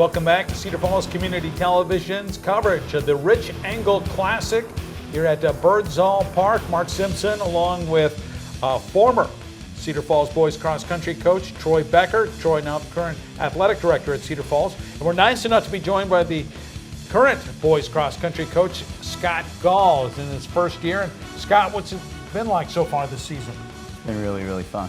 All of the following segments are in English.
Welcome back to Cedar Falls Community Television's coverage of the Rich Engel Classic here at Birdsall Park. Mark Simpson along with former Cedar Falls boys cross country coach Troy Becker. Troy now the current athletic director at Cedar Falls. And we're nice enough to be joined by the current boys cross country coach Scott Gall. Is in his first year. And Scott, what's it been like so far this season? It's been really, really fun.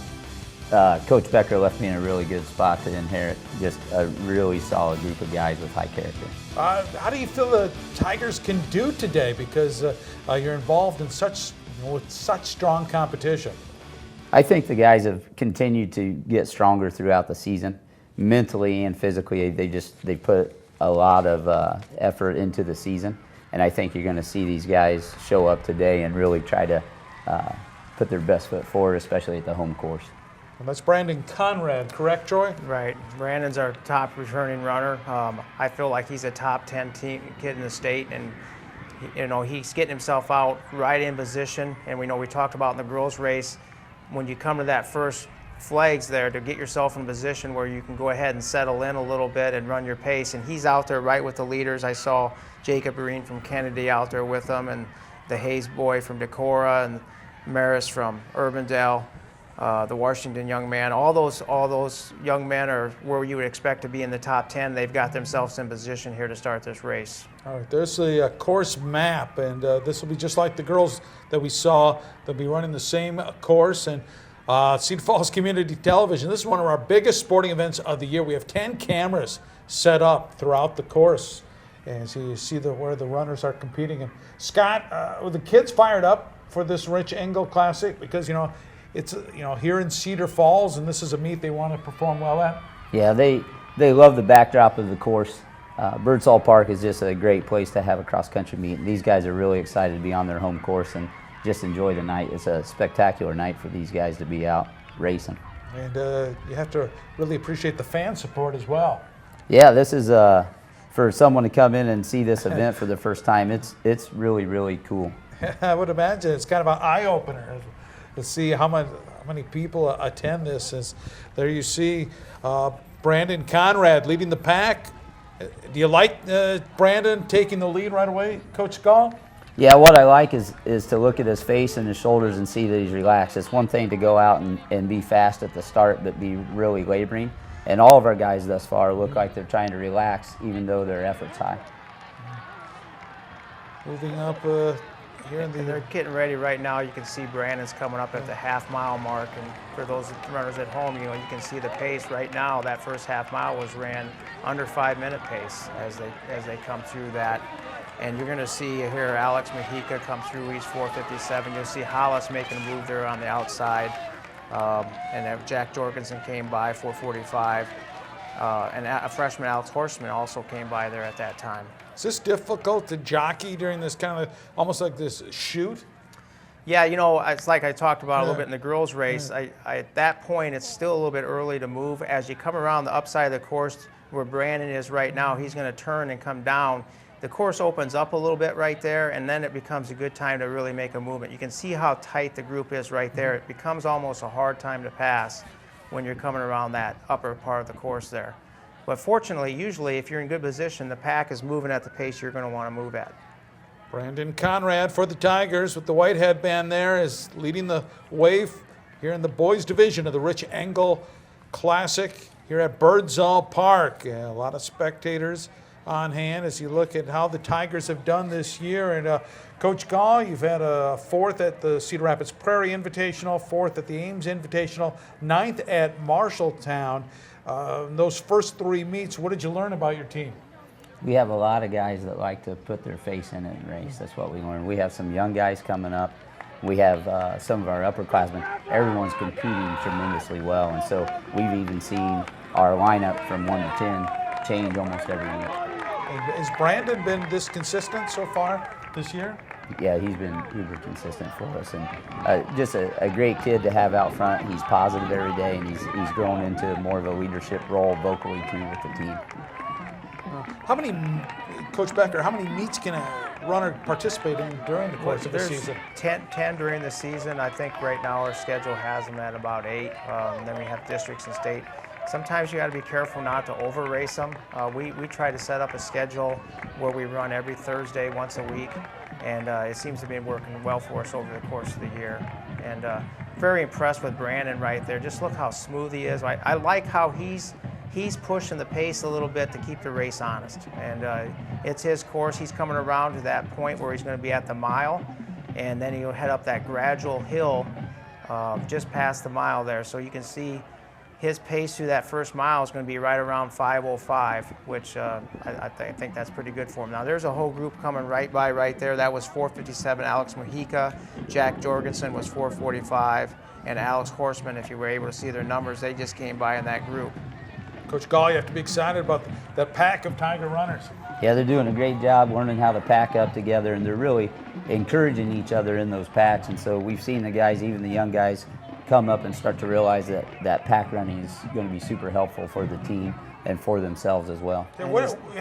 Coach Becker left me in a really good spot to inherit just a really solid group of guys with high character. How do you feel the Tigers can do today? Because you're involved in with such strong competition. I think the guys have continued to get stronger throughout the season, mentally and physically. They put a lot of effort into the season, and I think you're going to see these guys show up today and really try to put their best foot forward, especially at the home course. And that's Brandon Conrad, correct, Troy? Right. Brandon's our top returning runner. I feel like he's a top 10 kid in the state, and he's getting himself out right in position. And we talked about in the girls' race, when you come to that first flags there, to get yourself in a position where you can go ahead and settle in a little bit and run your pace. And he's out there right with the leaders. I saw Jacob Breen from Kennedy out there with him, and the Hayes boy from Decorah, and Maris from Urbandale. The Washington young man, all those young men are where you would expect to be in the top 10. They've got themselves in position here to start this race. All right, there's the course map, and this will be just like the girls that we saw. They'll be running the same course. And Cedar Falls Community Television, this is one of our biggest sporting events of the year. We have 10 cameras set up throughout the course, and so you see where the runners are competing. And Scott, were the kids fired up for this Rich Engel Classic? Because it's here in Cedar Falls, and this is a meet they want to perform well at. Yeah, they love the backdrop of the course. Birdsall Park is just a great place to have a cross-country meet. And these guys are really excited to be on their home course and just enjoy the night. It's a spectacular night for these guys to be out racing. And you have to really appreciate the fan support as well. Yeah, this is for someone to come in and see this event for the first time. It's really, really cool. I would imagine it's kind of an eye-opener to see how many people attend this. As there you see Brandon Conrad leading the pack. Do you like Brandon taking the lead right away, Coach Gall? Yeah, what I like is to look at his face and his shoulders and see that he's relaxed. It's one thing to go out and be fast at the start, but be really laboring. And all of our guys thus far look like they're trying to relax, even though their effort's high. Moving up here in They're getting ready right now. You can see Brandon's coming up at the half-mile mark, and for those runners at home, you can see the pace right now. That first half mile was ran under 5-minute pace as they come through that. And you're going to see here Alex Mahica come through. He's 4:57. You'll see Hollis making a move there on the outside, and Jack Jorgensen came by 4:45, and a freshman Alex Horstman also came by there at that time. Is this difficult to jockey during this kind of almost like this shoot? Yeah, it's like I talked about a little bit in the girls' race. At that point, it's still a little bit early to move. As you come around the upside of the course where Brandon is right now, he's going to turn and come down. The course opens up a little bit right there, and then it becomes a good time to really make a movement. You can see how tight the group is right there. It becomes almost a hard time to pass when you're coming around that upper part of the course there. But fortunately, usually, if you're in good position, the pack is moving at the pace you're going to want to move at. Brandon Conrad for the Tigers with the white headband there is leading the way here in the boys division of the Rich Engel Classic here at Birdsall Park. A lot of spectators on hand as you look at how the Tigers have done this year. And Coach Gall, you've had a 4th at the Cedar Rapids Prairie Invitational, 4th at the Ames Invitational, 9th at Marshalltown. Those first 3 meets, what did you learn about your team? We have a lot of guys that like to put their face in it and race. That's what we learned. We have some young guys coming up. We have some of our upperclassmen. Everyone's competing tremendously well, and so we've even seen our lineup from 1 to 10 change almost every week. Has Brandon been this consistent so far this year? Yeah, he's been uber consistent for us, and just a great kid to have out front. He's positive every day, and he's grown into more of a leadership role vocally too with the team. Coach Becker, how many meets can a runner participate in during the course of the season? 10 during the season. I think right now our schedule has them at about 8. Then we have districts and state. sometimes you got to be careful not to over race them. We try to set up a schedule where we run every Thursday once a week, and it seems to be working well for us over the course of the year. And very impressed with Brandon right there. Just look how smooth he is. I like how he's pushing the pace a little bit to keep the race honest. And it's his course. He's coming around to that point where he's going to be at the mile, and then he'll head up that gradual hill just past the mile there. So you can see his pace through that first mile is going to be right around 5:05, which I think that's pretty good for him. Now there's a whole group coming right by right there. That was 4:57, Alex Mojica. Jack Jorgensen was 4:45, and Alex Horseman, if you were able to see their numbers, they just came by in that group. Coach Gall, you have to be excited about that pack of Tiger runners. Yeah, they're doing a great job learning how to pack up together, and they're really encouraging each other in those packs. And so we've seen the guys, even the young guys, come up and start to realize that pack running is going to be super helpful for the team and for themselves as well. Yeah,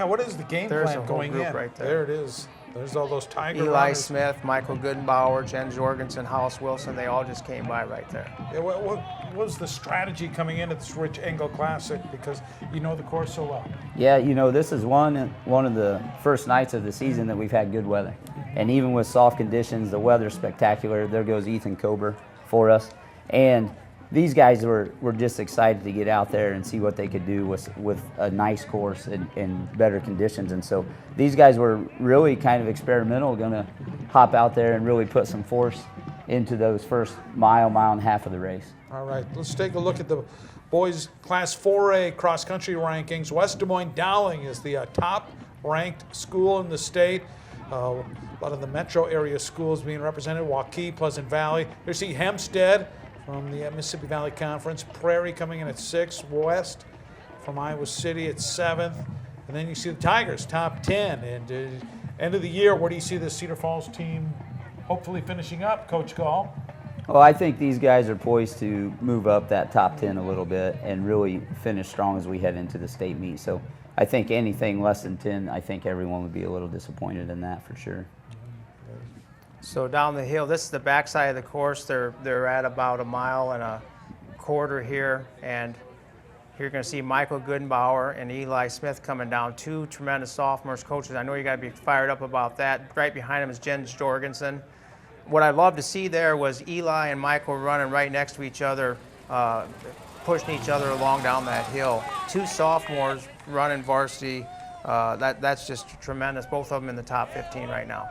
what is the game plan going in? Right there it is. There's all those Tiger Eli runners. Smith, Michael Goodenbauer, Jen Jorgensen, Hollis Wilson, they all just came by right there. Yeah, what was the strategy coming into this Rich Engel Classic, because you know the course so well? Yeah, you know, this is one of the first nights of the season that we've had good weather. And even with soft conditions, the weather's spectacular. There goes Ethan Kober for us. And these guys were just excited to get out there and see what they could do with a nice course and better conditions. And so these guys were really kind of experimental, going to hop out there and really put some force into those first mile and a half of the race. All right, let's take a look at the boys Class 4A cross-country rankings. West Des Moines Dowling is the top-ranked school in the state. A lot of the metro area schools being represented: Waukee, Pleasant Valley. You see Hempstead from the Mississippi Valley Conference. Prairie coming in at 6th. West from Iowa City at 7th. And then you see the Tigers, top 10. And end of the year, where do you see the Cedar Falls team hopefully finishing up, Coach Gall? Well, I think these guys are poised to move up that top 10 a little bit and really finish strong as we head into the state meet. So I think anything less than 10, I think everyone would be a little disappointed in that for sure. So down the hill, this is the backside of the course. They're at about 1.25 miles here, and here you're going to see Michael Goodenbauer and Eli Smith coming down, two tremendous sophomores. Coaches, I know you got to be fired up about that. Right behind them is Jen Jorgensen. What I'd love to see there was Eli and Michael running right next to each other, pushing each other along down that hill. Two sophomores running varsity. That's just tremendous. Both of them in the top 15 right now.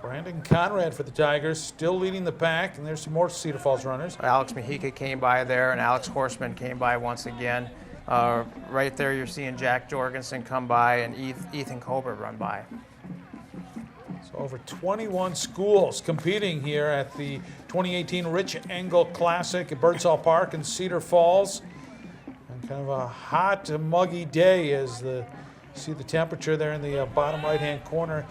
Brandon Conrad for the Tigers, still leading the pack, and there's some more Cedar Falls runners. Alex Mojica came by there, and Alex Horseman came by once again. Right there you're seeing Jack Jorgensen come by and Ethan Kober run by. So over 21 schools competing here at the 2018 Rich Engel Classic at Birdsall Park in Cedar Falls. And kind of a hot, muggy day as you see the temperature there in the bottom right-hand corner.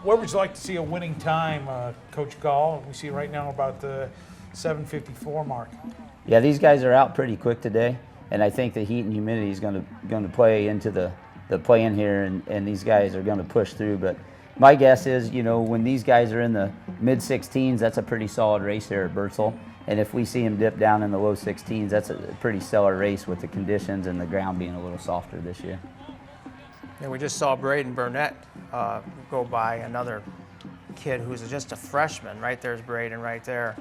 Where would you like to see a winning time, Coach Gall? We see right now about the 7:54 mark. Yeah, these guys are out pretty quick today, and I think the heat and humidity is going to play into the play-in here, and these guys are going to push through. But my guess is, you know, when these guys are in the mid-16s, that's a pretty solid race here at Birdsall. And if we see them dip down in the low 16s, that's a pretty stellar race with the conditions and the ground being a little softer this year. And we just saw Braden Burnett go by, another kid who's just a freshman. Right there's Braden right there.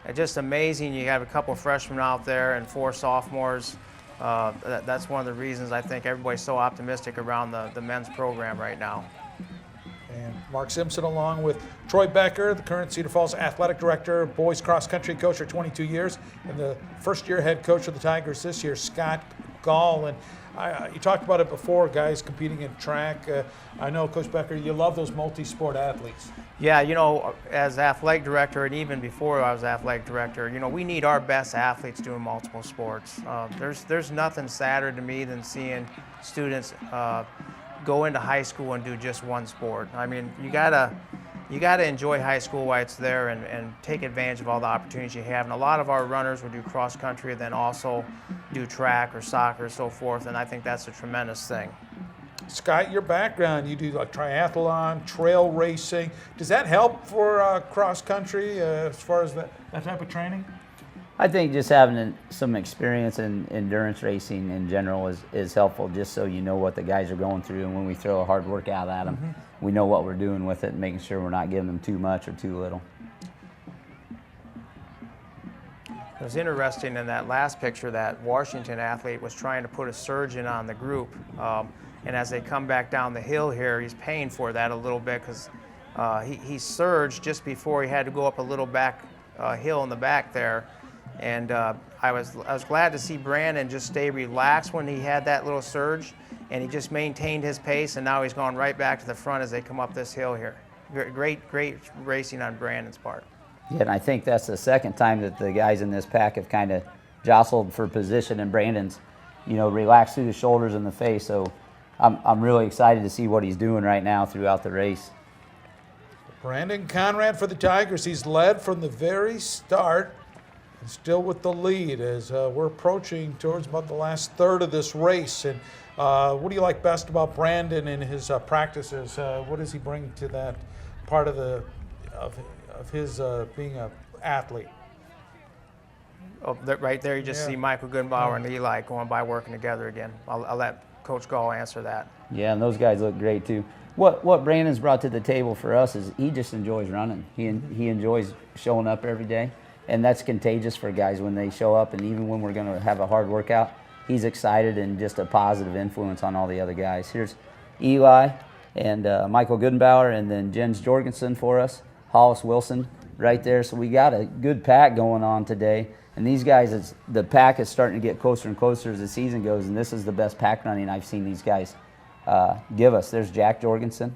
It's just amazing. You have a couple of freshmen out there and 4 sophomores. That's one of the reasons I think everybody's so optimistic around the men's program right now. And Mark Simpson, along with Troy Becker, the current Cedar Falls athletic director, boys cross-country coach for 22 years, and the first-year head coach of the Tigers this year, Scott Gall. And you talked about it before, guys competing in track. I know, Coach Becker, you love those multi-sport athletes. Yeah, you know, as athletic director, and even before I was athletic director, you know, we need our best athletes doing multiple sports. There's nothing sadder to me than seeing students go into high school and do just one sport. I mean, you gotta enjoy high school while it's there and take advantage of all the opportunities you have. And a lot of our runners will do cross country and then also do track or soccer and so forth, and I think that's a tremendous thing. Scott, your background, you do like triathlon, trail racing. Does that help for cross country as far as that type of training? I think just having some experience in endurance racing in general is helpful, just so you know what the guys are going through, and when we throw a hard workout at them, we know what we're doing with it and making sure we're not giving them too much or too little. It was interesting in that last picture that Washington athlete was trying to put a surge in on the group. And as they come back down the hill here, he's paying for that a little bit because he surged just before he had to go up a little back hill in the back there. And I was glad to see Brandon just stay relaxed when he had that little surge, and he just maintained his pace, and now he's gone right back to the front as they come up this hill here. Great racing on Brandon's part. Yeah, and I think that's the second time that the guys in this pack have kind of jostled for position, and Brandon's, relaxed through the shoulders and the face. So I'm really excited to see what he's doing right now throughout the race. Brandon Conrad for the Tigers. He's led from the very start and still with the lead as we're approaching towards about the last third of this race. And what do you like best about Brandon and his practices? What does he bring to that part of his being an athlete? Oh, right there you just see Michael Goodenbauer and Eli going by working together again. I'll let Coach Gall answer that. Yeah, and those guys look great too. What Brandon's brought to the table for us is he just enjoys running. He enjoys showing up every day, and that's contagious for guys when they show up. And even when we're going to have a hard workout, he's excited and just a positive influence on all the other guys. Here's Eli and Michael Goodenbauer, and then Jens Jorgensen for us, Hollis Wilson right there. So we got a good pack going on today. And these guys, the pack is starting to get closer and closer as the season goes, and this is the best pack running I've seen these guys give us. There's Jack Jorgensen,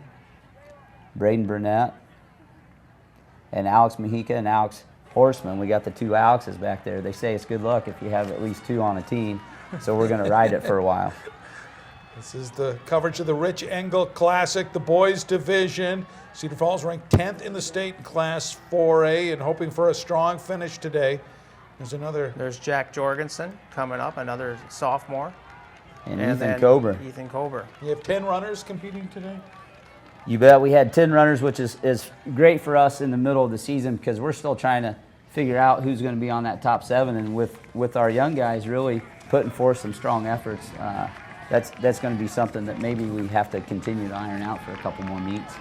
Braden Burnett, and Alex Mejica and Alex Horseman. We got the two Alexes back there. They say it's good luck if you have at least two on a team, so we're going to ride it for a while. This is the coverage of the Rich Engel Classic, the boys division. Cedar Falls ranked 10th in the state in Class 4A and hoping for a strong finish today. There's Jack Jorgensen coming up, another sophomore. And Ethan Kober. Ethan Kober. You have 10 runners competing today? You bet. We had 10 runners, which is great for us in the middle of the season because we're still trying to figure out who's going to be on that top 7. And with our young guys really putting forth some strong efforts, that's going to be something that maybe we have to continue to iron out for a couple more meets.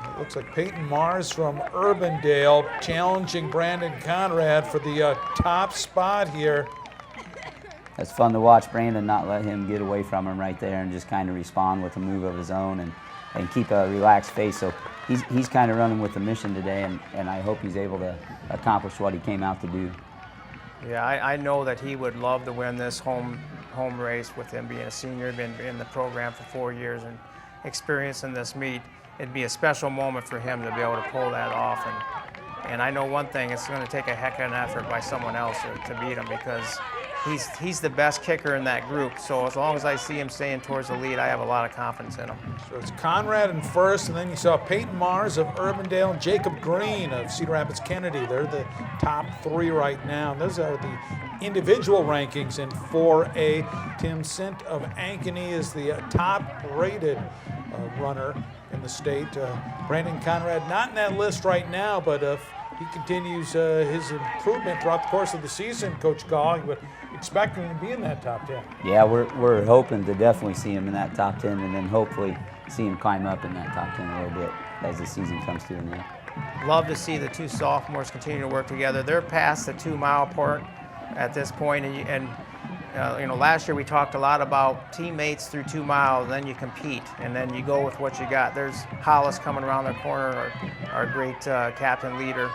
It looks like Peyton Mars from Urbandale challenging Brandon Conrad for the top spot here. It's fun to watch Brandon not let him get away from him right there and just kind of respond with a move of his own and keep a relaxed face. So he's kind of running with the mission today, and I hope he's able to accomplish what he came out to do. Yeah, I know that he would love to win this home race with him being a senior, been in the program for 4 years and experiencing this meet. It'd be a special moment for him to be able to pull that off. And I know one thing, it's going to take a heck of an effort by someone else to beat him because he's the best kicker in that group. So as long as I see him staying towards the lead, I have a lot of confidence in him. So it's Conrad in first, and then you saw Peyton Mars of Urbandale and Jacob Green of Cedar Rapids Kennedy. They're the top 3 right now. And those are the individual rankings in 4A. Tim Sint of Ankeny is the top-rated runner in the state. Brandon Conrad not in that list right now, but if he continues his improvement throughout the course of the season, Coach Gall, you would expect him to be in that top 10. Yeah, we're hoping to definitely see him in that top 10 and then hopefully see him climb up in that top 10 a little bit as the season comes to an end. Love to see the two sophomores continue to work together. They're past the 2-mile part at this point, and last year we talked a lot about teammates through 2 miles, then you compete, and then you go with what you got. There's Hollis coming around the corner, our great captain leader.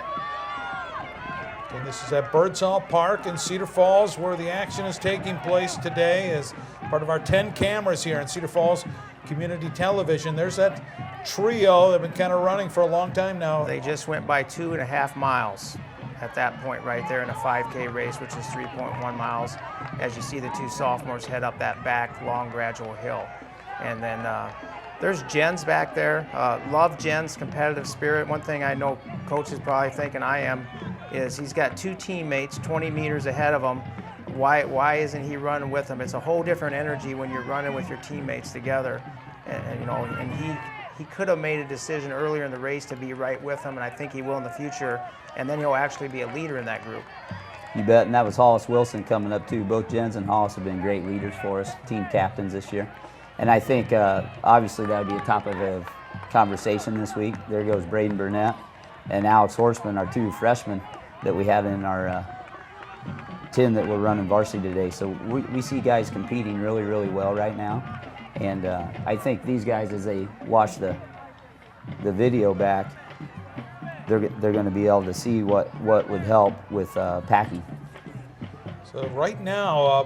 And this is at Birdsall Park in Cedar Falls where the action is taking place today as part of our 10 cameras here in Cedar Falls Community Television. There's that trio that have been kind of running for a long time now. They just went by 2.5 miles at that point right there in a 5K race, which is 3.1 miles, as you see the two sophomores head up that back long gradual hill. And then there's Jens back there. Love Jens' competitive spirit. One thing I know Coach is probably thinking I am is he's got 2 teammates 20 meters ahead of him. Why isn't he running with them? It's a whole different energy when you're running with your teammates together. And he could have made a decision earlier in the race to be right with them, and I think he will in the future. And then he'll actually be a leader in that group. You bet, and that was Hollis Wilson coming up too. Both Jens and Hollis have been great leaders for us, team captains this year. And I think obviously that would be a topic of conversation this week. There goes Braden Burnett and Alex Horseman, our two freshmen that we have in our 10 that we're running varsity today. So we see guys competing really, really well right now. And I think these guys, as they watch the video back, they're going to be able to see what would help with packing. So right now,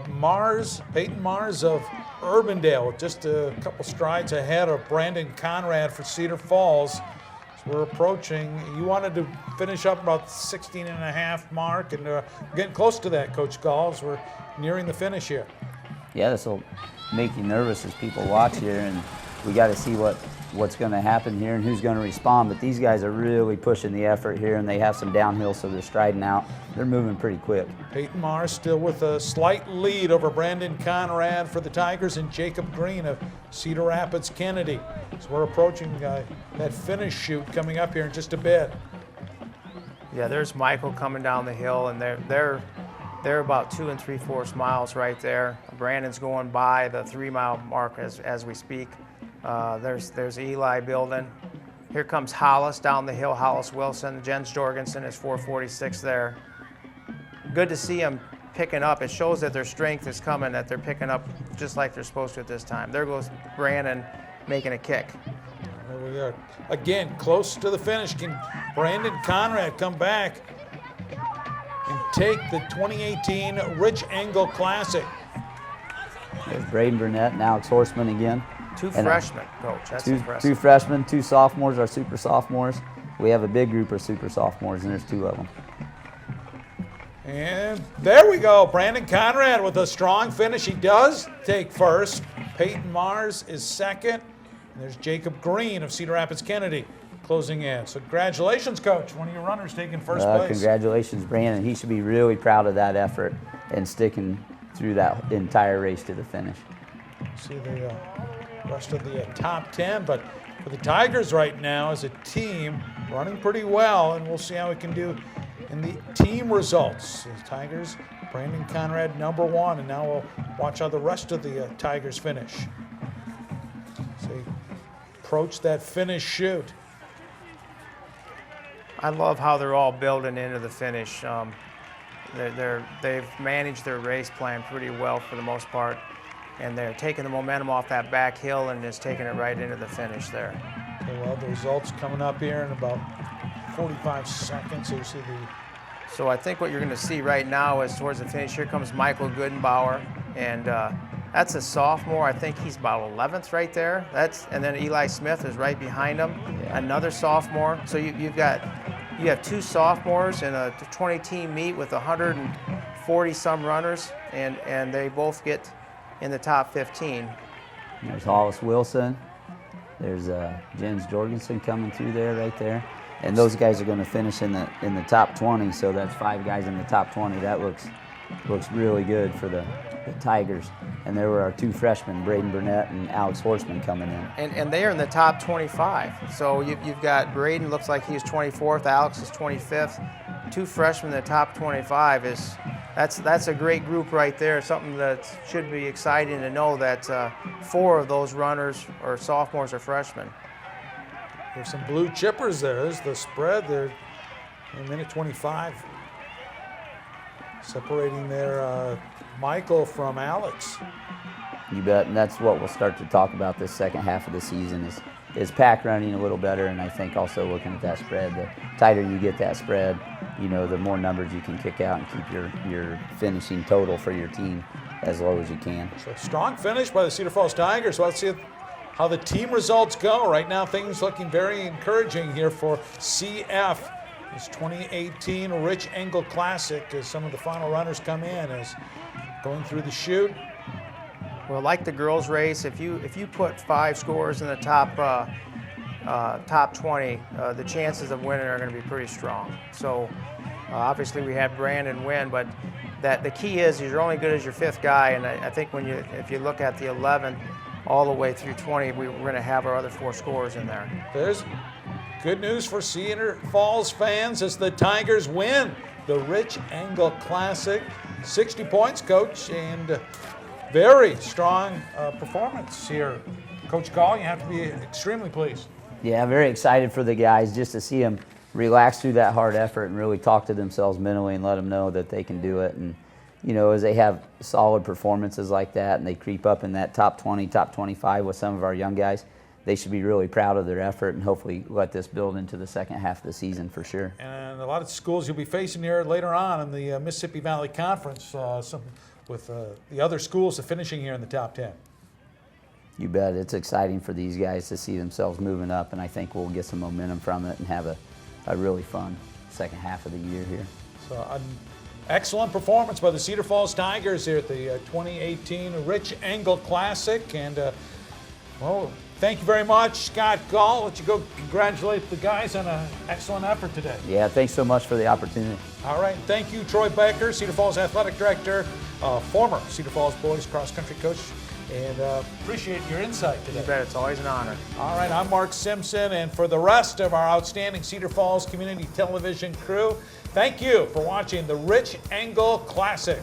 Peyton Mars of Urbandale, just a couple strides ahead of Brandon Conrad for Cedar Falls. So we're approaching. You wanted to finish up about 16 and a half mark, and we're getting close to that, Coach Galls. We're nearing the finish here. Yeah, this will make you nervous as people watch here, and we got to see what's going to happen here and who's going to respond. But these guys are really pushing the effort here, and they have some downhill, so they're striding out. They're moving pretty quick. Peyton Mars still with a slight lead over Brandon Conrad for the Tigers, and Jacob Green of Cedar Rapids Kennedy. So we're approaching that finish chute coming up here in just a bit. Yeah, there's Michael coming down the hill, and they're about 2 3/4 miles right there. Brandon's going by the 3-mile mark as we speak. There's Eli building. Here comes Hollis down the hill, Hollis Wilson. Jens Jorgensen is 4:46 there. Good to see them picking up. It shows that their strength is coming, that they're picking up just like they're supposed to at this time. There goes Brandon making a kick. There we are. Again, close to the finish. Can Brandon Conrad come back and take the 2018 Rich Engel Classic? There's Braden Burnett and Alex Horseman again. Two freshmen, Coach. That's impressive. Two freshmen, 2 sophomores, our super sophomores. We have a big group of super sophomores, and there's 2 of them. And there we go. Brandon Conrad with a strong finish. He does take first. Peyton Mars is second. And there's Jacob Green of Cedar Rapids Kennedy closing in. So congratulations, Coach. One of your runners taking first place. Congratulations, Brandon. He should be really proud of that effort and sticking through that entire race to the finish. See the rest of the top 10, but for the Tigers right now as a team, running pretty well, and we'll see how we can do in the team results. The Tigers, Brandon Conrad #1, and now we'll watch how the rest of the Tigers finish. So they approach that finish chute. I love how they're all building into the finish. They've managed their race plan pretty well for the most part, and they're taking the momentum off that back hill and just taking it right into the finish there. Okay, well, the results coming up here in about 45 seconds. So you see So I think what you're going to see right now is towards the finish, here comes Michael Goodenbauer, and that's a sophomore. I think he's about 11th right there. And then Eli Smith is right behind him, another sophomore. So you have 2 sophomores in a 20-team meet with 140-some runners, and they both get in the top 15. There's Hollis Wilson. There's Jens Jorgensen coming through there, right there. And those guys are going to finish in the top 20, so that's 5 guys in the top 20. That looks really good for the Tigers. And there were our 2 freshmen, Braden Burnett and Alex Horseman, coming in. And they are in the top 25. So you've got Braden, looks like he's 24th, Alex is 25th. 2 freshmen in the top 25 that's a great group right there. Something that should be exciting to know that 4 of those runners are sophomores or freshmen. there's some blue chippers there. There's the spread there. A minute 25. Separating there Michael from Alex. You bet, and that's what we'll start to talk about this second half of the season is pack running a little better, and I think also looking at that spread. The tighter you get that spread, the more numbers you can kick out and keep your finishing total for your team as low as you can. So strong finish by the Cedar Falls Tigers. So let's see how the team results go. Right now things looking very encouraging here for CF. This 2018 Rich Engel Classic as some of the final runners come in as going through the chute. Well, like the girls' race, if you put 5 scorers in the top 20, the chances of winning are going to be pretty strong. So obviously we had Brandon win, but the key is you're only good as your 5th guy. And I think if you look at the 11 all the way through 20, we're going to have our other 4 scorers in there. There's good news for Cedar Falls fans as the Tigers win the Rich Engel Classic. 60 points, Coach, and very strong performance here. Coach Gall, you have to be extremely pleased. Yeah, very excited for the guys just to see them relax through that hard effort and really talk to themselves mentally and let them know that they can do it. And, you know, as they have solid performances like that and they creep up in that top 20, top 25 with some of our young guys, they should be really proud of their effort and hopefully let this build into the second half of the season for sure. And a lot of schools you'll be facing here later on in the Mississippi Valley Conference, with the other schools finishing here in the top 10. You bet. It's exciting for these guys to see themselves moving up, and I think we'll get some momentum from it and have a really fun second half of the year here. So an excellent performance by the Cedar Falls Tigers here at the 2018 Rich Engel Classic. And, well, thank you very much, Scott Gall. I'll let you go congratulate the guys on an excellent effort today. Yeah, thanks so much for the opportunity. All right, thank you, Troy Becker, Cedar Falls Athletic Director, former Cedar Falls boys cross-country coach, and appreciate your insight today. You bet, it's always an honor. All right, I'm Mark Simpson, and for the rest of our outstanding Cedar Falls Community Television crew, thank you for watching the Rich Engel Classic.